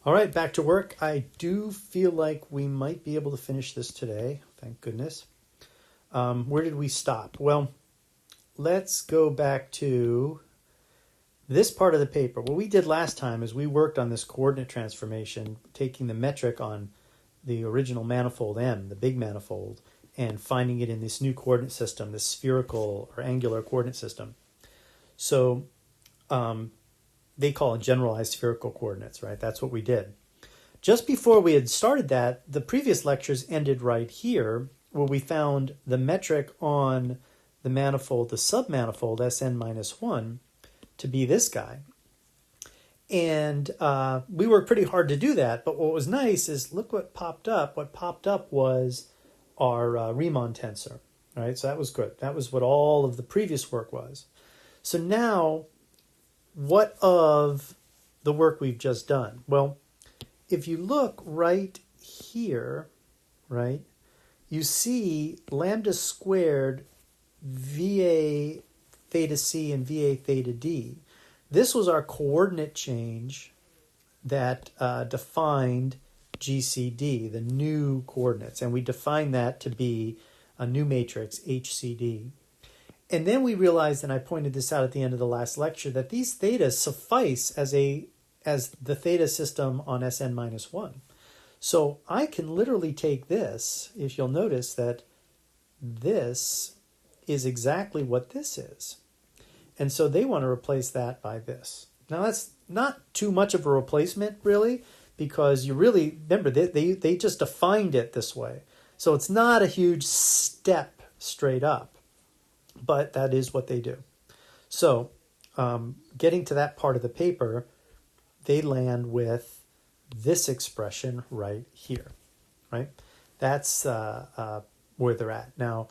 All right, back to work. I do feel like we might be able to finish this today. Thank goodness. Where did we stop? Well, let's go back to this part of the paper. What we did last time is we worked on this coordinate transformation, taking the metric on the original manifold M, the big manifold, and finding it in this new coordinate system, this spherical or angular coordinate system. So they call it generalized spherical coordinates, right? That's what we did. Just before we had started that, the previous lectures ended right here, where we found the metric on the manifold, the submanifold Sn minus 1, to be this guy. And we worked pretty hard to do that, but what was nice is look what popped up. What popped up was our Riemann tensor, right? So that was good. That was what all of the previous work was. So now, what of the work we've just done? Well, if you look right here, right, you see lambda squared VA theta C and VA theta D. This was our coordinate change that defined GCD, the new coordinates. And we defined that to be a new matrix, HCD. And then we realized, and I pointed this out at the end of the last lecture, that these thetas suffice as the theta system on Sn minus 1. So I can literally take this, if you'll notice that this is exactly what this is. And so they want to replace that by this. Now that's not too much of a replacement, really, because you really, remember, they just defined it this way. So it's not a huge step straight up. But that is what they do. So getting to that part of the paper, they land with this expression right here, right? That's where they're at. Now,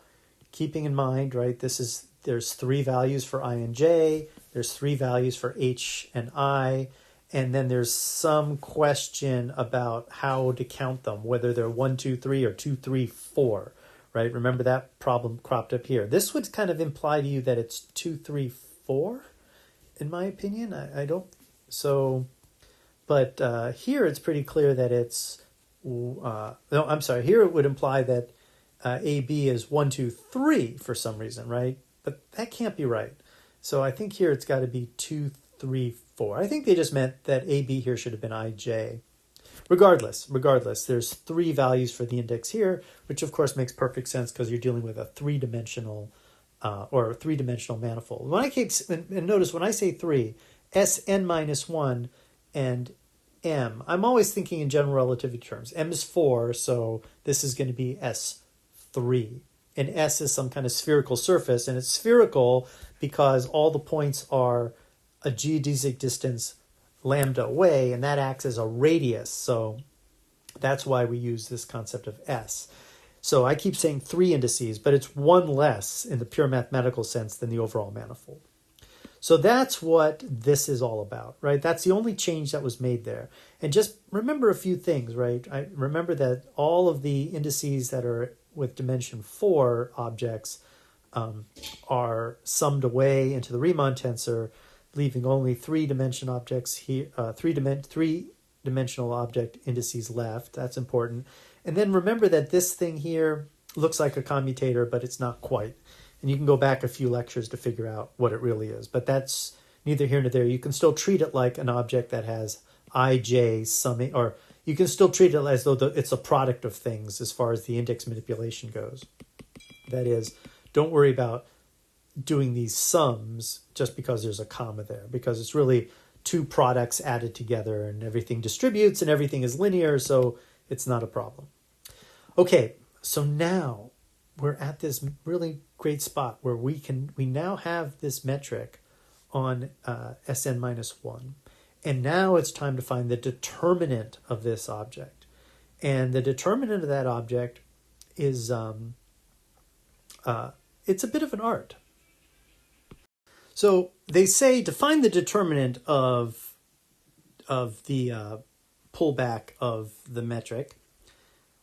keeping in mind, right, there's 3 values for I and j, there's 3 values for h and I, and then there's some question about how to count them, whether they're 1, 2, 3 or 2, 3, 4. Right? Remember that problem cropped up here. This would kind of imply to you that it's 2, 3, 4, in my opinion. I don't. So, but here it's pretty clear that it's. No, I'm sorry. Here it would imply that AB is 1, 2, 3 for some reason, right? But that can't be right. So I think here it's got to be 2, 3, 4. I think they just meant that AB here should have been IJ. Regardless, there's 3 values for the index here, which of course makes perfect sense because you're dealing with a three-dimensional manifold. And notice when I say 3, Sn minus 1 and M, I'm always thinking in general relativity terms. M is 4, so this is going to be S3. And S is some kind of spherical surface, and it's spherical because all the points are a geodesic distance lambda away, and that acts as a radius. So that's why we use this concept of S. So I keep saying 3 indices, but it's 1 less in the pure mathematical sense than the overall manifold. So that's what this is all about, right? That's the only change that was made there. And just remember a few things, right? I remember that all of the indices that are with dimension 4 objects are summed away into the Riemann tensor, leaving only 3-dimensional objects here, 3-dimensional object indices left. That's important. And then remember that this thing here looks like a commutator, but it's not quite. And you can go back a few lectures to figure out what it really is. But that's neither here nor there. You can still treat it like an object that has ij summing, or you can still treat it as though it's a product of things as far as the index manipulation goes. That is, don't worry about doing these sums just because there's a comma there, because it's really 2 products added together and everything distributes and everything is linear, so it's not a problem. Okay, so now we're at this really great spot where we now have this metric on Sn minus 1, and now it's time to find the determinant of this object. And the determinant of that object is it's a bit of an art. So they say to find the determinant of the pullback of the metric,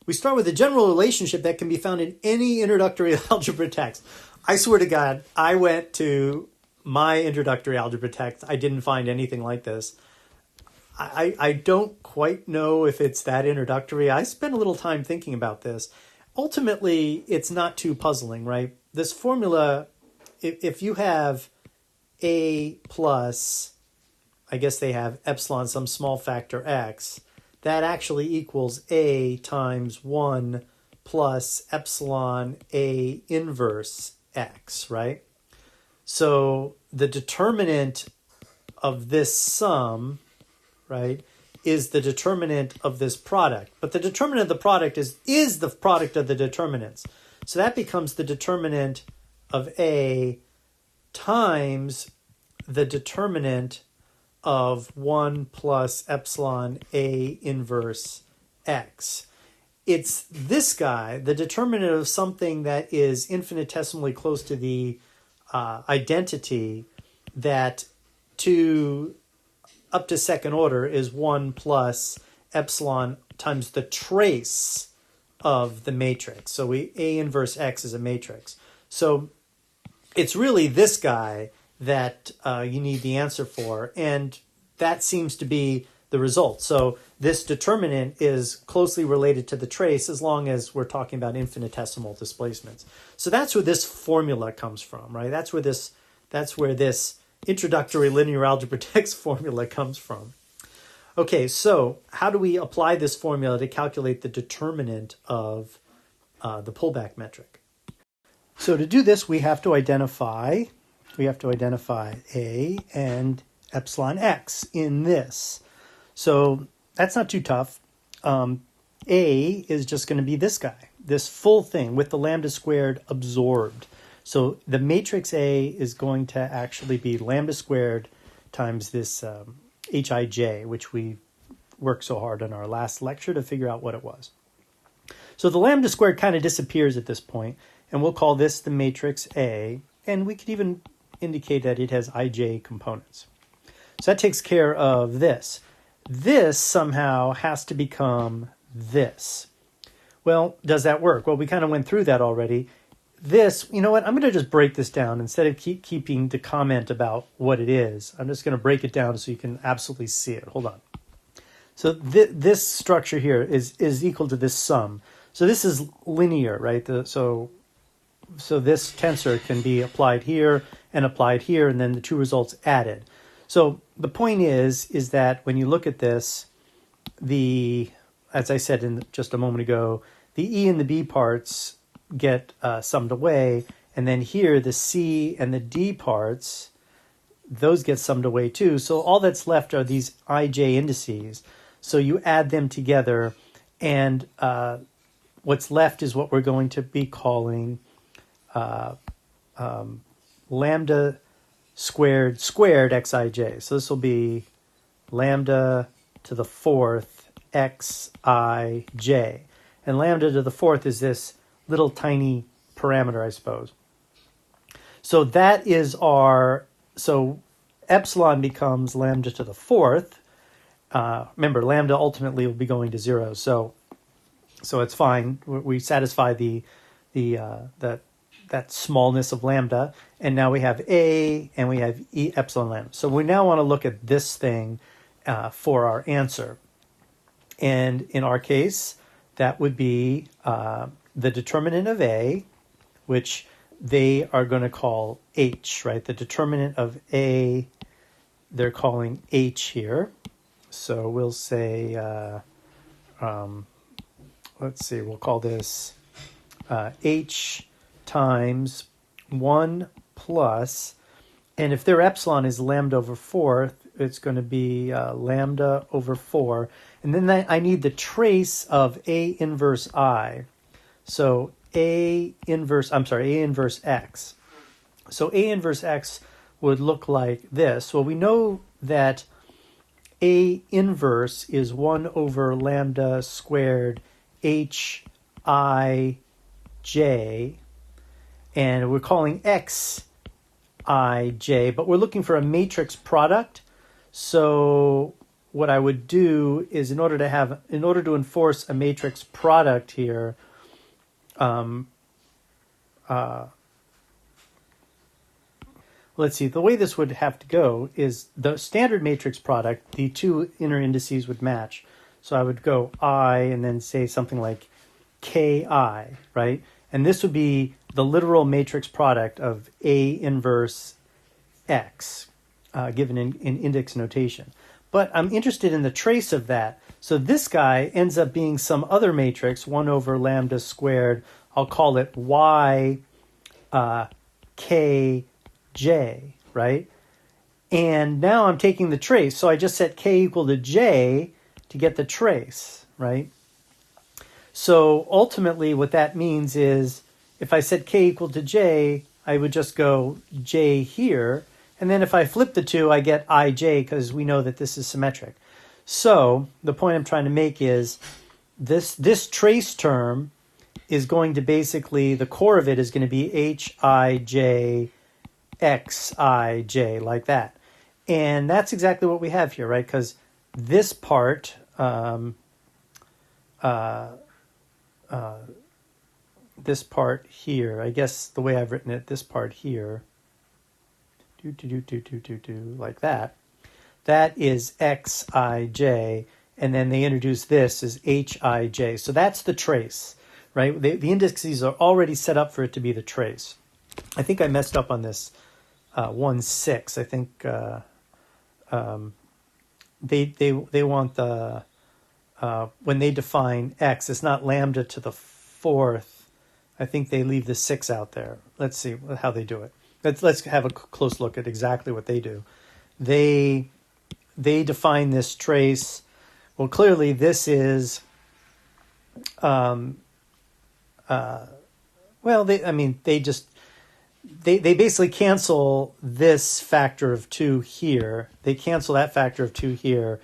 we start with a general relationship that can be found in any introductory algebra text. I swear to God, I went to my introductory algebra text. I didn't find anything like this. I don't quite know if it's that introductory. I spent a little time thinking about this. Ultimately, it's not too puzzling, right? This formula, if you have A plus, I guess they have epsilon, some small factor x, that actually equals A times 1 plus epsilon A inverse x, right? So the determinant of this sum, right, is the determinant of this product. But the determinant of the product is the product of the determinants. So that becomes the determinant of A times the determinant of 1 plus epsilon A inverse x. It's this guy, the determinant of something that is infinitesimally close to the identity, that to up to second order is 1 plus epsilon times the trace of the matrix. So A inverse x is a matrix. So it's really this guy that you need the answer for, and that seems to be the result. So this determinant is closely related to the trace as long as we're talking about infinitesimal displacements. So that's where this formula comes from, right? That's where this introductory linear algebra text formula comes from. Okay, so how do we apply this formula to calculate the determinant of the pullback metric? So to do this, we have to identify A and epsilon x in this. So that's not too tough. A is just going to be this guy, this full thing with the lambda squared absorbed. So the matrix A is going to actually be lambda squared times this Hij, which we worked so hard in our last lecture to figure out what it was. So the lambda squared kind of disappears at this point, and we'll call this the matrix A, and we could even indicate that it has Ij components. So that takes care of this. This somehow has to become this. Well, does that work? Well, we kind of went through that already. This, you know what, I'm going to just break this down. Instead of keeping the comment about what it is, I'm just going to break it down so you can absolutely see it. Hold on. So this structure here is equal to this sum. So this is linear, right? So this tensor can be applied here, and then the two results added. So the point is that when you look at this, as I said just a moment ago, the E and the B parts get summed away, and then here the C and the D parts, those get summed away too. So all that's left are these Ij indices. So you add them together, and what's left is what we're going to be calling lambda squared xij. So this will be lambda to the fourth xij. And lambda to the fourth is this little tiny parameter, I suppose. So that is so epsilon becomes lambda to the fourth. Remember, lambda ultimately will be going to 0, so it's fine. We satisfy that smallness of lambda, and now we have A and we have E epsilon lambda. So we now want to look at this thing for our answer. And in our case, that would be the determinant of A, which they are going to call H, right? The determinant of A, they're calling H here. So we'll say, let's see, we'll call this H times 1 plus, and if their epsilon is lambda over 4, it's going to be lambda over 4. And then I need the trace of A inverse I. So A inverse X. So A inverse X would look like this. Well, we know that A inverse is 1 over lambda squared Hij, and we're calling X Ij, but we're looking for a matrix product. So what I would do is in order to enforce a matrix product here, let's see, the way this would have to go is the standard matrix product, the two inner indices would match. So I would go I and then say something like Ki, right? And this would be the literal matrix product of A inverse X, given in index notation. But I'm interested in the trace of that. So this guy ends up being some other matrix, 1 over lambda squared. I'll call it Y K J, right? And now I'm taking the trace. So I just set K equal to J to get the trace, right? So ultimately what that means is if I set K equal to J, I would just go J here. And then if I flip the two, I get IJ because we know that this is symmetric. So the point I'm trying to make is this trace term is going to basically, the core of it is going to be Hij Xij, like that. And that's exactly what we have here, right? Because this part, this part here, I guess the way I've written it, this part here, like that, that is Xij, and then they introduce this as Hij. So that's the trace, right? The indices are already set up for it to be the trace. I think I messed up on this 1,6. I think they want the when they define X, it's not lambda to the 4th. I think they leave the 6 out there. Let's see how they do it. Let's have a close look at exactly what they do. They define this trace. Well, clearly this is, they basically cancel this factor of 2 here. They cancel that factor of 2 here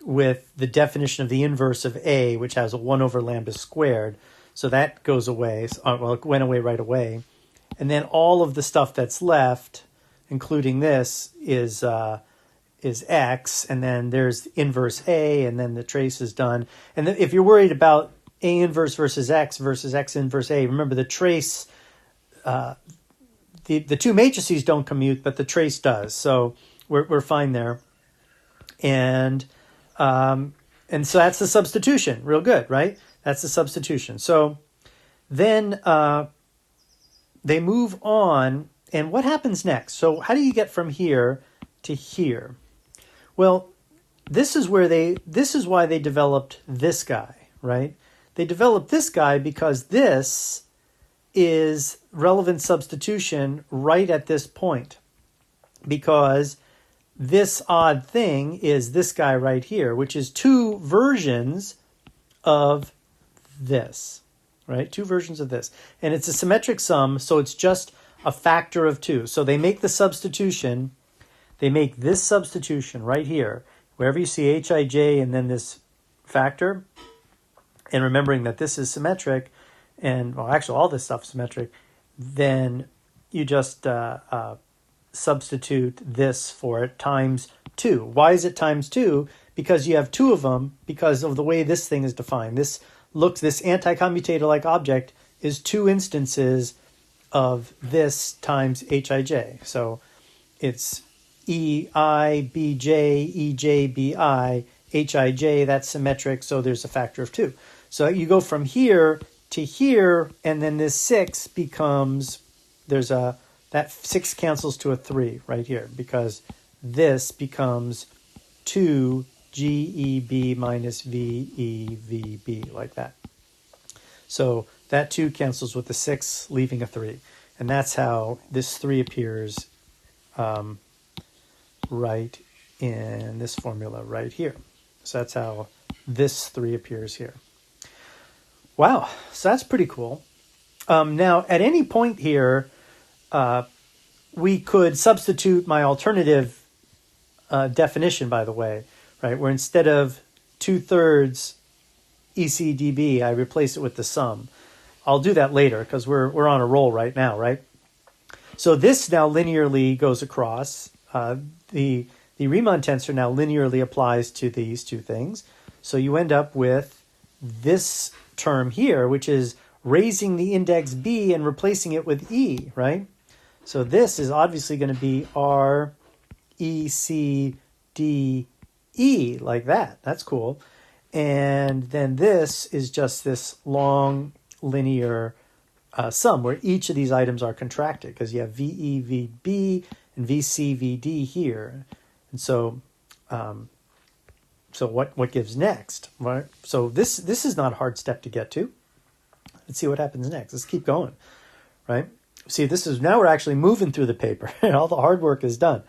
with the definition of the inverse of A, which has a 1 over lambda squared. So that goes away. Well, it went away right away. And then all of the stuff that's left, including this, is X. And then there's inverse A, and then the trace is done. And if you're worried about A inverse versus X inverse A, remember the trace, the two matrices don't commute, but the trace does. So we're fine there. And so that's the substitution. Real good, right? That's the substitution. So then they move on, and what happens next? So how do you get from here to here? Well, this is why they developed this guy, right? They developed this guy because this is relevant substitution right at this point, because this odd thing is this guy right here, which is two versions of this, right? Two versions of this. And it's a symmetric sum, so it's just a factor of 2. So they make the substitution, they make this substitution right here, wherever you see Hij and then this factor, and remembering that this is symmetric, and well, actually all this stuff is symmetric, then you just substitute this for it times 2. Why is it times 2? Because you have 2 of them, because of the way this thing is defined. This anti-commutator-like object is 2 instances of this times Hij. So it's Ei, Bj, Ej, Bi, Hij, that's symmetric, so there's a factor of 2. So you go from here to here, and then this 6 becomes, that 6 cancels to a 3 right here, because this becomes 2 GEB minus VEVB, like that. So that 2 cancels with the 6, leaving a 3. And that's how this 3 appears right in this formula right here. So that's how this 3 appears here. Wow, so that's pretty cool. Now, at any point here, we could substitute my alternative definition, by the way, right? Where instead of 2/3 ECDB, I replace it with the sum. I'll do that later because we're on a roll right now, right? So this now linearly goes across. The Riemann tensor now linearly applies to these two things. So you end up with this term here, which is raising the index B and replacing it with E, right? So this is obviously going to be R, E, C, D, E, like that. That's cool. And then this is just this long linear sum where each of these items are contracted because you have VE, VB, and VC, VD here. And so what gives next? Right? So this is not a hard step to get to. Let's see what happens next. Let's keep going, right? See, now we're actually moving through the paper and all the hard work is done.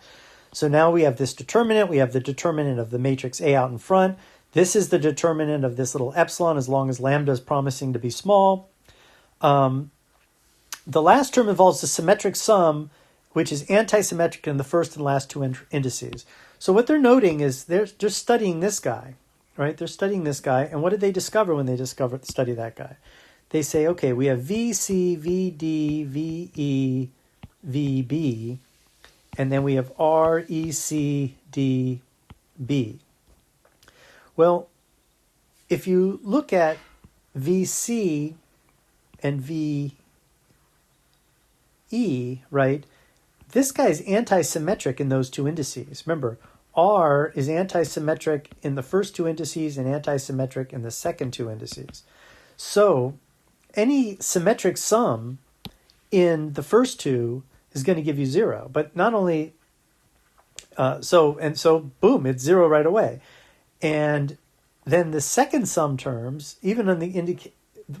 So now we have this determinant. We have the determinant of the matrix A out in front. This is the determinant of this little epsilon as long as lambda is promising to be small. The last term involves the symmetric sum, which is anti-symmetric in the first and last two indices. So what they're noting is they're just studying this guy, right? They're studying this guy. And what did they discover when they study that guy? They say, okay, we have VC, VD, VE, VB, and then we have R, E, C, D, B. Well, if you look at VC and VE, right, this guy is anti-symmetric in those two indices. Remember, R is anti-symmetric in the first two indices and anti-symmetric in the second two indices. So any symmetric sum in the first two is going to give you 0. But not only, so boom, it's 0 right away. And then the second sum terms, even on the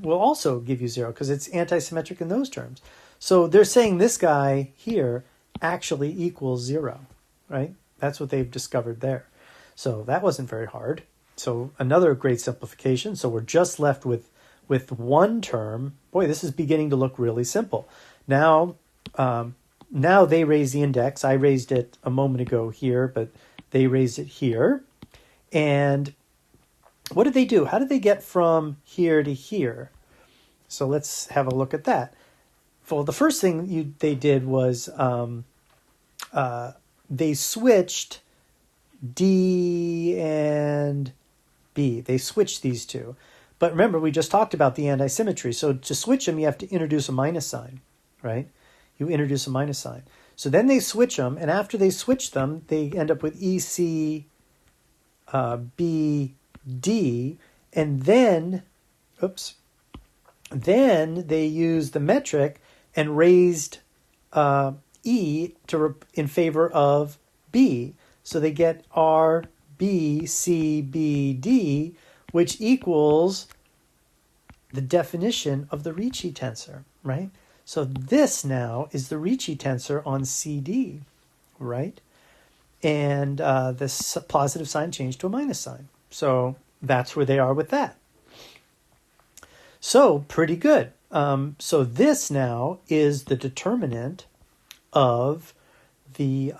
will also give you 0 because it's anti-symmetric in those terms. So they're saying this guy here actually equals 0, right? That's what they've discovered there. So that wasn't very hard. So another great simplification. So we're just left with one term. Boy, this is beginning to look really simple. Now they raise the index. I raised it a moment ago here, but they raised it here. And what did they do? How did they get from here to here? So let's have a look at that. Well, the first thing they did was they switched D and B. They switched these two. But remember, we just talked about the anti-symmetry. So to switch them, you have to introduce a minus sign, right? You introduce a minus sign. So then they switch them, and after they switch them, they end up with EC, B, D, and then they used the metric and raised E in favor of B. So they get R, B, C, B, D, which equals the definition of the Ricci tensor, right? So this now is the Ricci tensor on CD, right? And this positive sign changed to a minus sign. So that's where they are with that. So pretty good. So this now is the determinant of the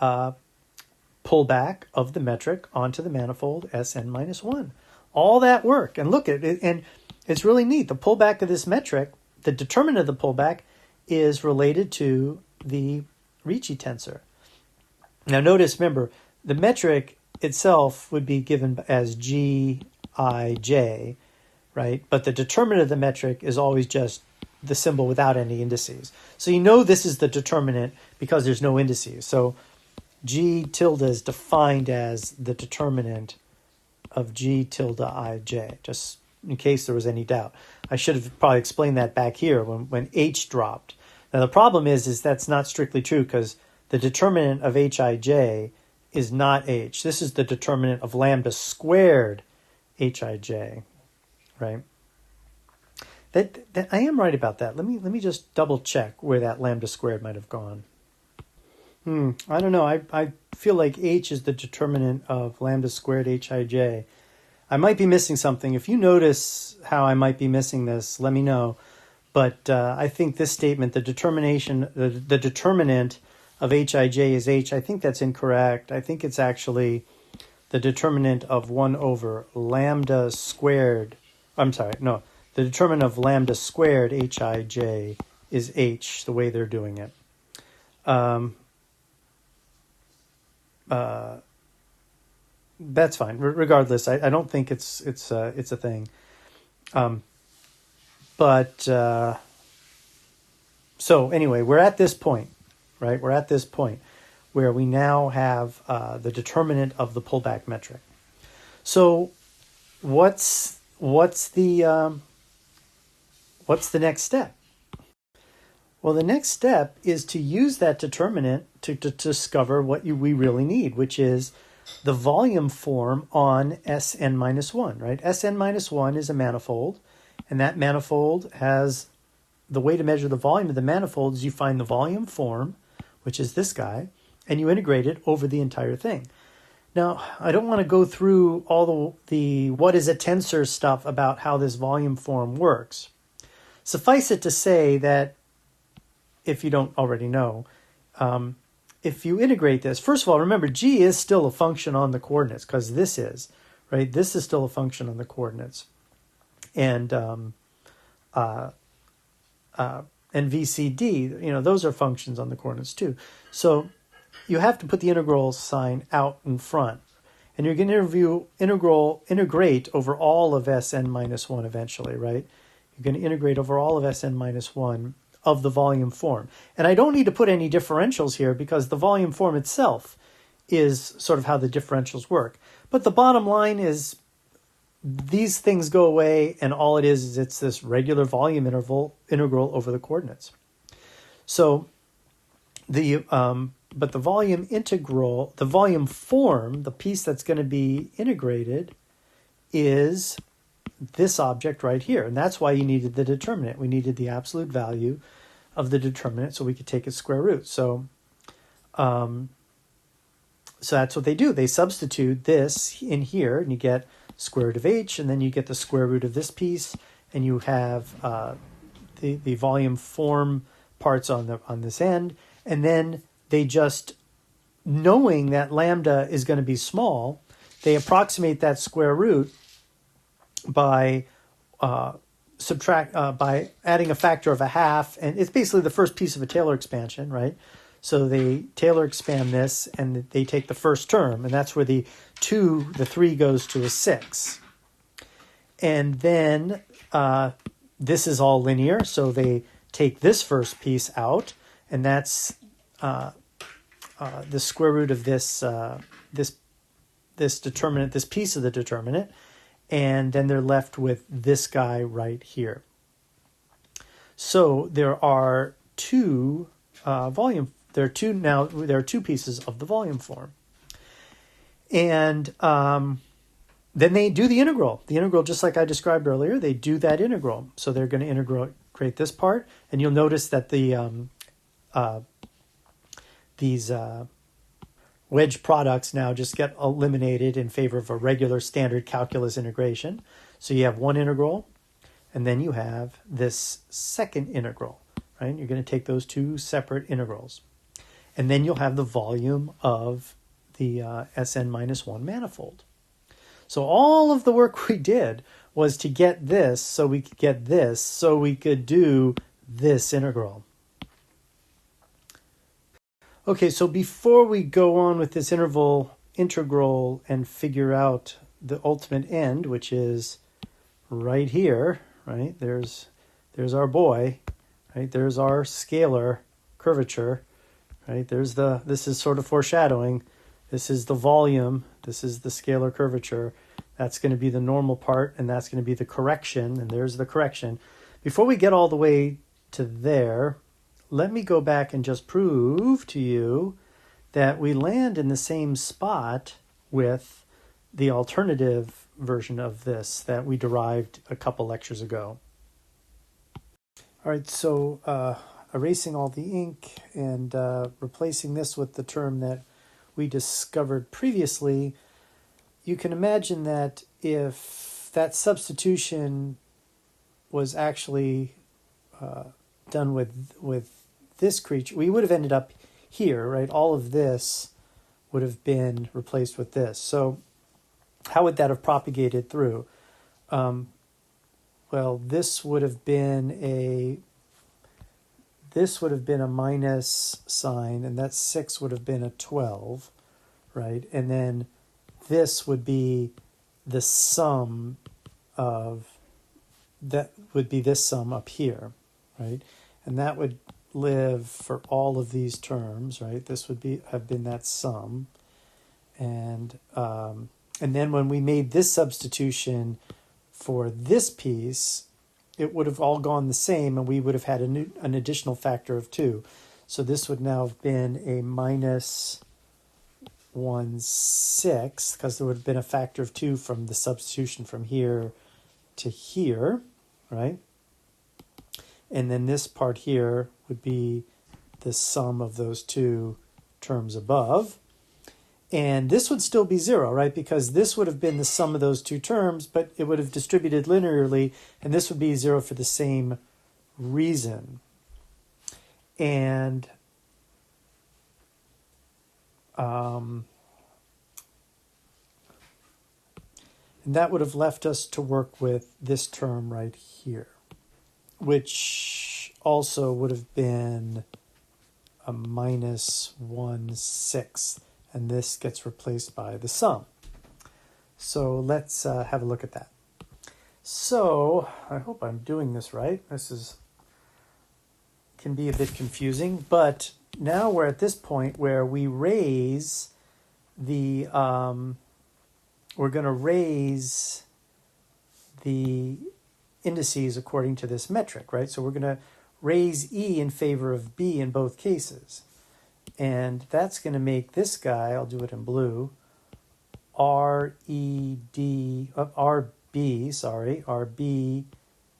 pullback of the metric onto the manifold Sn minus 1. All that work. And look at it. And it's really neat. The pullback of this metric, the determinant of the pullback, is related to the Ricci tensor. Now notice, remember, the metric itself would be given as Gij, right? But the determinant of the metric is always just the symbol without any indices. So you know this is the determinant because there's no indices. So G tilde is defined as the determinant of G tilde Ij, just in case there was any doubt. I should have probably explained that back here when H dropped. Now the problem is that's not strictly true because the determinant of Hij is not H. This is the determinant of lambda squared Hij, right? That I am right about that. Let me just double check where that lambda squared might have gone. I don't know. I feel like H is the determinant of lambda squared Hij. I might be missing something. If you notice how I might be missing this, let me know. But I think this statement, the determinant of Hij is H, I think that's incorrect. I think it's actually the determinant of 1 over lambda squared. I'm sorry, no. The determinant of lambda squared Hij is H, the way they're doing it. That's fine. Regardless, I don't think it's a thing. So anyway, we're at this point, right? We're at this point where we now have the determinant of the pullback metric. So what's the next step? Well, the next step is to use that determinant to discover what we really need, which is the volume form on Sn minus 1, right? Sn minus 1 is a manifold, and that manifold has, the way to measure the volume of the manifold is you find the volume form, which is this guy, and you integrate it over the entire thing. Now, I don't want to go through all the what is a tensor stuff about how this volume form works. Suffice it to say that, if you don't already know, if you integrate this, first of all, remember, G is still a function on the coordinates, because this is, right? This is still a function on the coordinates. And VCD, those are functions on the coordinates too. So you have to put the integral sign out in front. And you're going to integrate over all of Sn minus 1 eventually, right? You're going to integrate over all of Sn minus 1 of the volume form. And I don't need to put any differentials here because the volume form itself is sort of how the differentials work. But the bottom line is these things go away, and all it is it's this regular volume integral over the coordinates. So but the volume integral, the volume form, the piece that's going to be integrated is this object right here. And that's why you needed the determinant. We needed the absolute value of the determinant so we could take its square root. So that's what they do. They substitute this in here, and you get square root of h, and then you get the square root of this piece, and you have the volume form parts on this end. And then they just, knowing that lambda is going to be small, they approximate that square root by by adding a factor of a half, and it's basically the first piece of a Taylor expansion, right? So they Taylor expand this, and they take the first term, and that's where the 3 goes to a 6. And then this is all linear, so they take this first piece out, and that's the square root of this determinant, this piece of the determinant, and then they're left with this guy right here. So there are two pieces of the volume form. And then they do the integral. The integral, just like I described earlier, they do that integral. So they're going to integrate this part, and you'll notice that these wedge products now just get eliminated in favor of a regular standard calculus integration. So you have one integral, and then you have this second integral, right? You're going to take those two separate integrals. And then you'll have the volume of the Sn minus 1 manifold. So all of the work we did was to get this, so we could get this, so we could do this integral. Okay, so before we go on with this integral and figure out the ultimate end, which is right here, right? There's our boy, right? There's our scalar curvature, right? This is sort of foreshadowing. This is the volume. This is the scalar curvature. That's going to be the normal part, and that's going to be the correction, and there's the correction. Before we get all the way to there, let me go back and just prove to you that we land in the same spot with the alternative version of this that we derived a couple lectures ago. All right, so erasing all the ink and replacing this with the term that we discovered previously, you can imagine that if that substitution was actually done with this creature, we would have ended up here, right? All of this would have been replaced with this. So how would that have propagated through? Well, this would have been a minus sign, and that 6 would have been a 12, right? And then this would be the sum of, that would be this sum up here, right? And that would live for all of these terms, right? This would have been that sum. And then when we made this substitution for this piece, it would have all gone the same, and we would have had an additional factor of 2. So this would now have been a minus 1/6, because there would have been a factor of 2 from the substitution from here to here, right? And then this part here would be the sum of those two terms above. And this would still be 0, right? Because this would have been the sum of those two terms, but it would have distributed linearly, and this would be 0 for the same reason. And that would have left us to work with this term right here, which also would have been a minus 1/6. And this gets replaced by the sum. So let's have a look at that. So I hope I'm doing this right. This can be a bit confusing, but now we're at this point where we raise the we're going to raise the indices according to this metric, right? So we're going to raise E in favor of B in both cases. And that's going to make this guy, I'll do it in blue, RB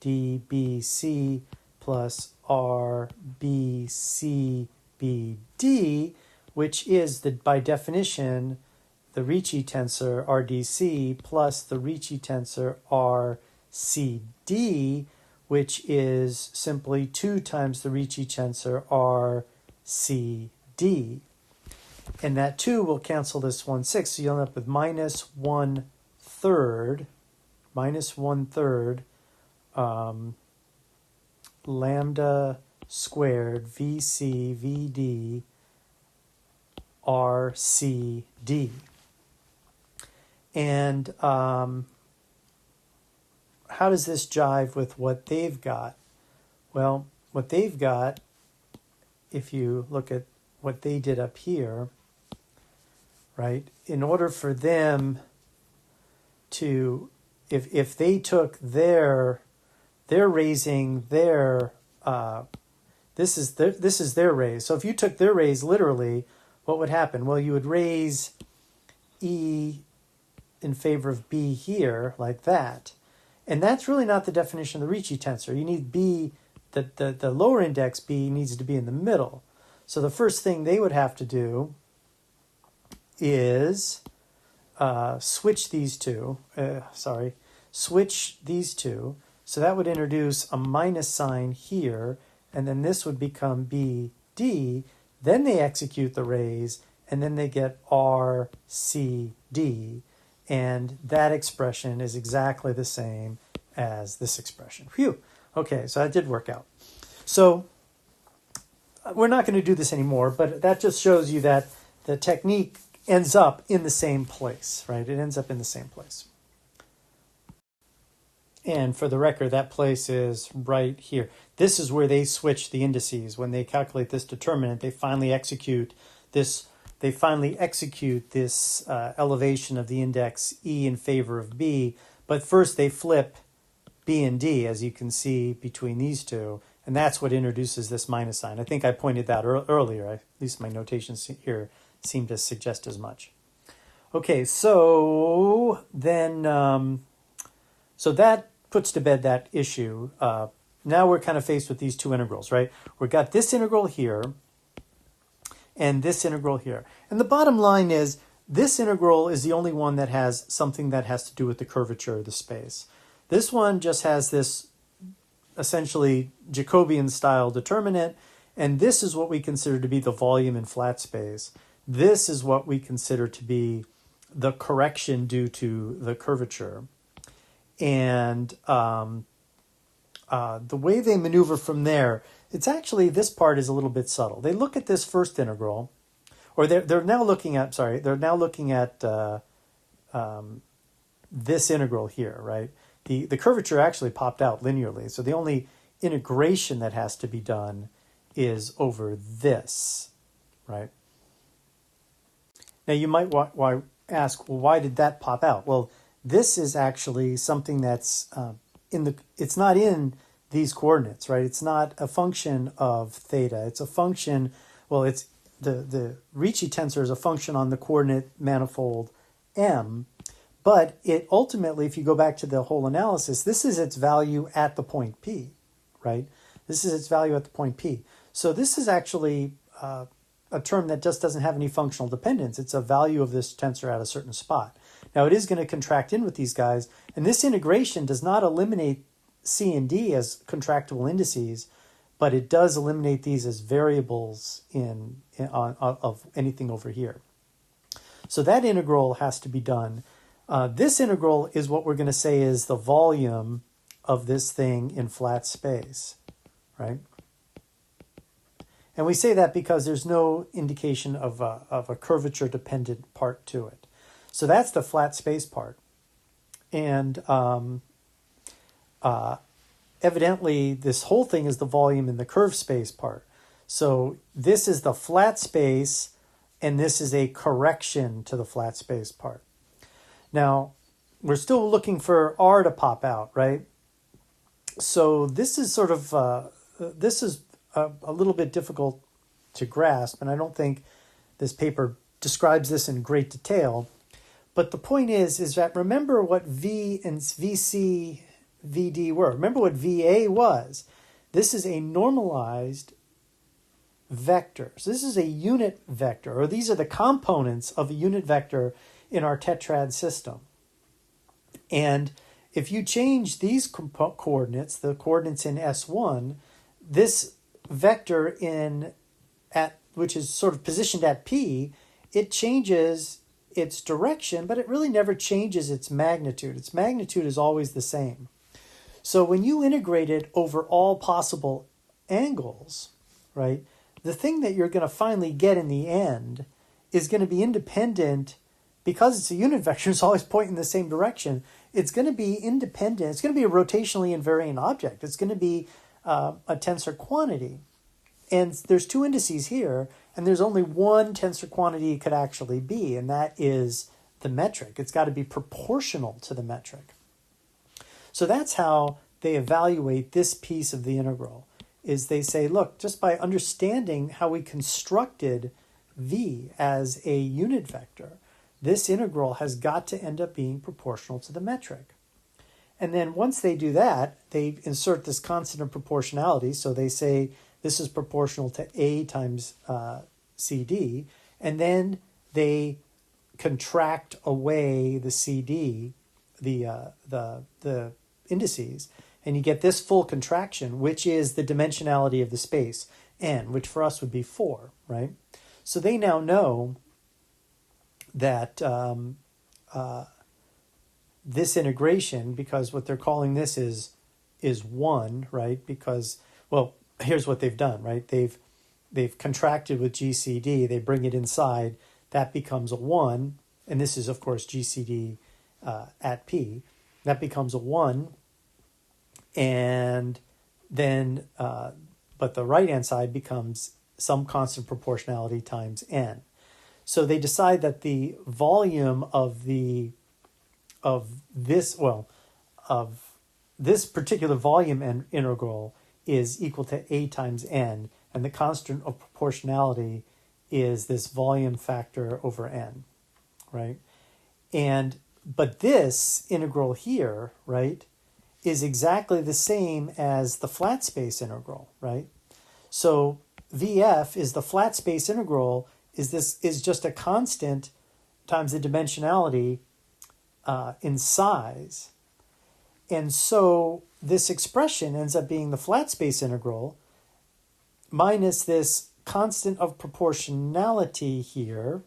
DBC plus RBCBD, which is by definition the Ricci tensor RDC plus the Ricci tensor RCD, which is simply 2 times the Ricci tensor RCD. And that 2 will cancel this 1/6, so you'll end up with minus 1/3 lambda squared VCVD RCD. And how does this jive with what they've got? Well, what they've got, if you look at what they did up here, right, in order for them to, if they took they're raising their, this is their raise. So if you took their raise literally, what would happen? Well, you would raise E in favor of B here, like that. And that's really not the definition of the Ricci tensor. You need B, the lower index B needs to be in the middle. So the first thing they would have to do is switch these two. So that would introduce a minus sign here, and then this would become BD. Then they execute the raise, and then they get RCD. And that expression is exactly the same as this expression. Phew. Okay, so that did work out. So we're not going to do this anymore, but that just shows you that the technique ends up in the same place, right? It ends up in the same place. And for the record, that place is right here. This is where they switch the indices. When they calculate this determinant, they finally execute this elevation of the index E in favor of B. But first they flip B and D, as you can see between these two. And that's what introduces this minus sign. I think I pointed that earlier. At least my notations here seem to suggest as much. Okay, so then, so that puts to bed that issue. Now we're kind of faced with these two integrals, right? We've got this integral here and this integral here. And the bottom line is this integral is the only one that has something that has to do with the curvature of the space. This one just has this essentially Jacobian style determinant, and this is what we consider to be the volume in flat space. This is what we consider to be the correction due to the curvature. And the way they maneuver from there, it's actually, this part is a little bit subtle. They look at this first integral, or they're now looking at this integral here, right? The curvature actually popped out linearly. So the only integration that has to be done is over this, right? Now you might ask, well, why did that pop out? Well, this is actually something that's it's not in these coordinates, right? It's not a function of theta. It's a function, well, it's the Ricci tensor is a function on the coordinate manifold M, but it ultimately, if you go back to the whole analysis, this is its value at the point P, right? This is its value at the point P. So this is actually a term that just doesn't have any functional dependence. It's a value of this tensor at a certain spot. Now it is going to contract in with these guys, and this integration does not eliminate C and D as contractible indices, but it does eliminate these as variables of anything over here. So that integral has to be done. This integral is what we're going to say is the volume of this thing in flat space, right? And we say that because there's no indication of a curvature dependent part to it. So that's the flat space part. And evidently, this whole thing is the volume in the curved space part. So this is the flat space, and this is a correction to the flat space part. Now, we're still looking for R to pop out, right? So this is sort of, a little bit difficult to grasp, and I don't think this paper describes this in great detail. But the point is that remember what V and VC, VD were. Remember what VA was. This is a normalized vector. So this is a unit vector, or these are the components of a unit vector in our tetrad system. And if you change these coordinates, the coordinates in S1, this vector which is sort of positioned at P, it changes its direction, but it really never changes its magnitude. Its magnitude is always the same. So when you integrate it over all possible angles, right, the thing that you're going to finally get in the end is going to be independent. Because it's a unit vector, it's always pointing in the same direction. It's going to be independent. It's going to be a rotationally invariant object. It's going to be a tensor quantity. And there's two indices here, and there's only one tensor quantity it could actually be, and that is the metric. It's got to be proportional to the metric. So that's how they evaluate this piece of the integral, is they say, look, just by understanding how we constructed V as a unit vector, this integral has got to end up being proportional to the metric. And then once they do that, they insert this constant of proportionality. So they say this is proportional to A times CD. And then they contract away the CD, the indices. And you get this full contraction, which is the dimensionality of the space, n, which for us would be 4, right? So they now know that this integration, because what they're calling this is 1, right? Because, well, here's what they've done, right? They've contracted with GCD, they bring it inside, that becomes a 1, and this is, of course, GCD at P. That becomes a 1, and then, but the right-hand side becomes some constant proportionality times n. So they decide that the volume of this particular volume integral is equal to A times n, and the constant of proportionality is this volume factor over n, right? But this integral here, right, is exactly the same as the flat space integral, right? So VF is the flat space integral, is just a constant times the dimensionality in size. And so this expression ends up being the flat space integral minus this constant of proportionality here,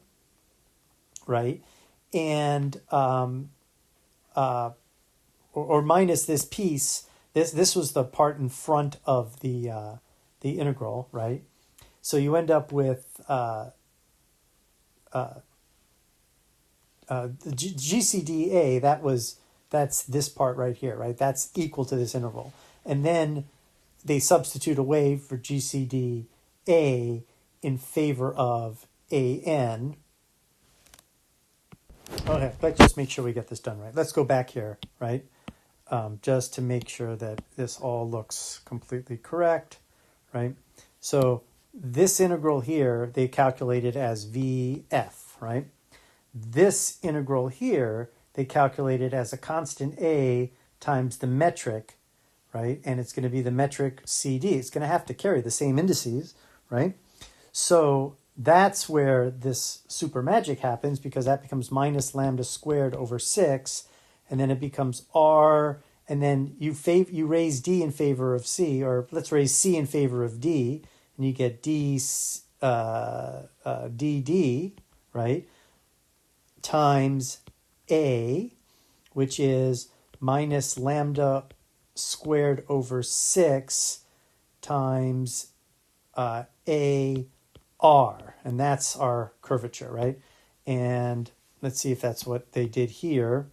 right? And or minus this piece. This was the part in front of the integral, right? So you end up with the GCDA. That's this part right here, right? That's equal to this integral, and then they substitute away for GCD A in favor of AN. Okay, let's just make sure we get this done right. Let's go back here, right? Just to make sure that this all looks completely correct, right? So this integral here, they calculated as VF, right? This integral here, they calculated as a constant A times the metric, right? And it's going to be the metric CD. It's going to have to carry the same indices, right? So that's where this super magic happens, because that becomes minus lambda squared over 6, and then it becomes R, and then you raise D in favor of C, or let's raise C in favor of D, and you get DD, right, times A, which is minus lambda squared over 6 times AR, and that's our curvature, right? And let's see if that's what they did here,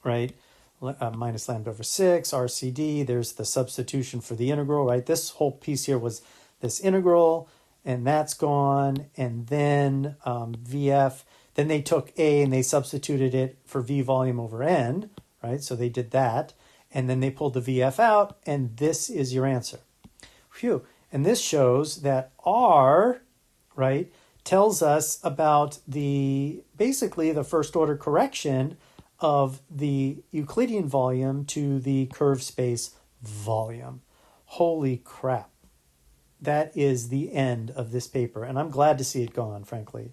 right? Minus lambda over 6, RCD, there's the substitution for the integral, right? This whole piece here was this integral, and that's gone, and then VF, then they took A and they substituted it for V volume over N, right? So they did that, and then they pulled the VF out, and this is your answer. Phew. And this shows that R, right, tells us about basically the first order correction of the Euclidean volume to the curved space volume. Holy crap. That is the end of this paper, and I'm glad to see it gone, frankly.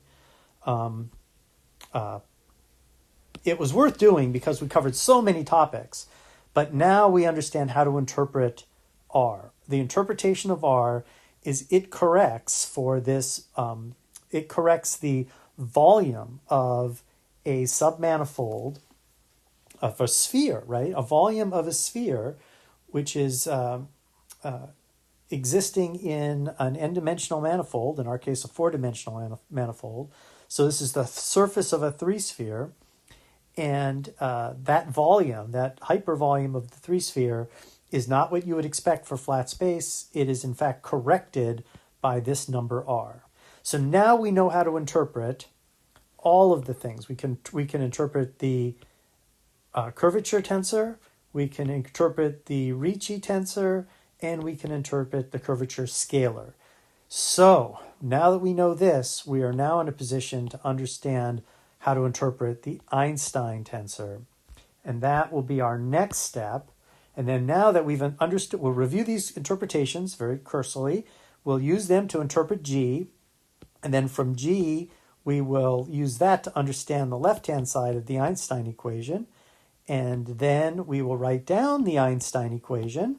It was worth doing because we covered so many topics, but now we understand how to interpret R. The interpretation of R is it corrects for this, it corrects the volume of a submanifold of a sphere, right? A volume of a sphere, which is existing in an n-dimensional manifold, in our case a 4-dimensional manifold. So this is the surface of a 3-sphere, and that volume, that hypervolume of the 3-sphere, is not what you would expect for flat space. It is in fact corrected by this number R. So now we know how to interpret all of the things. We can interpret the curvature tensor, we can interpret the Ricci tensor, and we can interpret the curvature scalar. So now that we know this, we are now in a position to understand how to interpret the Einstein tensor. And that will be our next step. And then now that we've understood, we'll review these interpretations very cursorily. We'll use them to interpret G. And then from G, we will use that to understand the left-hand side of the Einstein equation. And then we will write down the Einstein equation.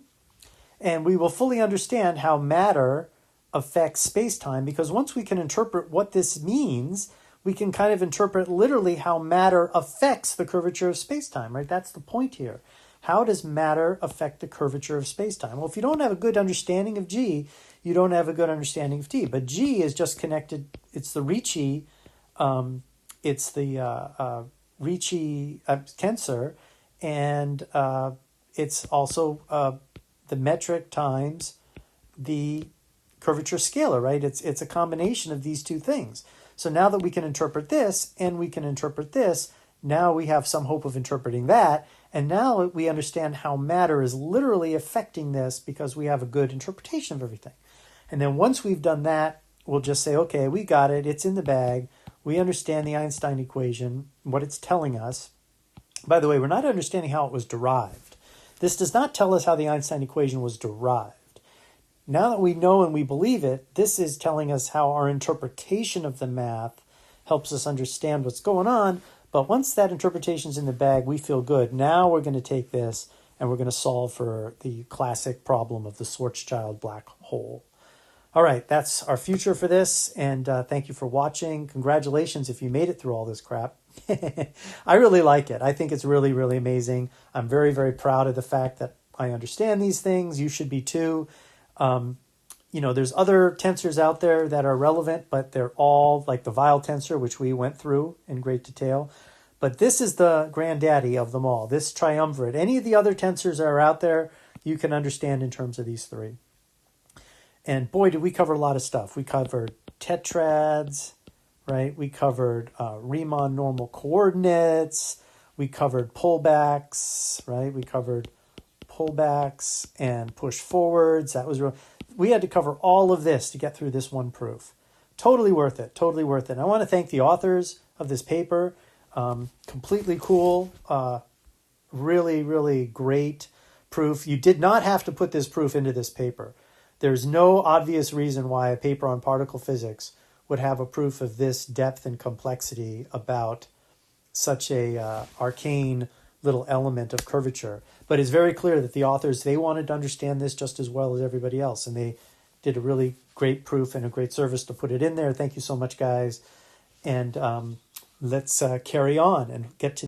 And we will fully understand how matter affects spacetime, because once we can interpret what this means, we can kind of interpret literally how matter affects the curvature of spacetime, right? That's the point here. How does matter affect the curvature of spacetime? Well, if you don't have a good understanding of G, you don't have a good understanding of T. But G is just connected. It's the Ricci, Ricci tensor, and it's also the metric times the curvature scalar, right? It's a combination of these two things. So now that we can interpret this and we can interpret this, now we have some hope of interpreting that. And now we understand how matter is literally affecting this because we have a good interpretation of everything. And then once we've done that, we'll just say, okay, we got it. It's in the bag. We understand the Einstein equation, what it's telling us. By the way, we're not understanding how it was derived. This does not tell us how the Einstein equation was derived. Now that we know and we believe it, this is telling us how our interpretation of the math helps us understand what's going on. But once that interpretation's in the bag, we feel good. Now we're going to take this and we're going to solve for the classic problem of the Schwarzschild black hole. All right, that's our future for this, and thank you for watching. Congratulations if you made it through all this crap. I really like it. I think it's really, really amazing. I'm very, very proud of the fact that I understand these things. You should be too. There's other tensors out there that are relevant, but they're all like the Weil tensor, which we went through in great detail. But this is the granddaddy of them all, this triumvirate. Any of the other tensors that are out there, you can understand in terms of these three. And boy, did we cover a lot of stuff. We covered tetrads, right? We covered Riemann normal coordinates. We covered pullbacks, right? We covered pullbacks and push forwards. That was real. We had to cover all of this to get through this one proof. Totally worth it. Totally worth it. And I want to thank the authors of this paper. Completely cool. Really, really great proof. You did not have to put this proof into this paper. There's no obvious reason why a paper on particle physics would have a proof of this depth and complexity about such a arcane little element of curvature. But it's very clear that the authors, they wanted to understand this just as well as everybody else. And they did a really great proof and a great service to put it in there. Thank you so much, guys. And let's carry on and get to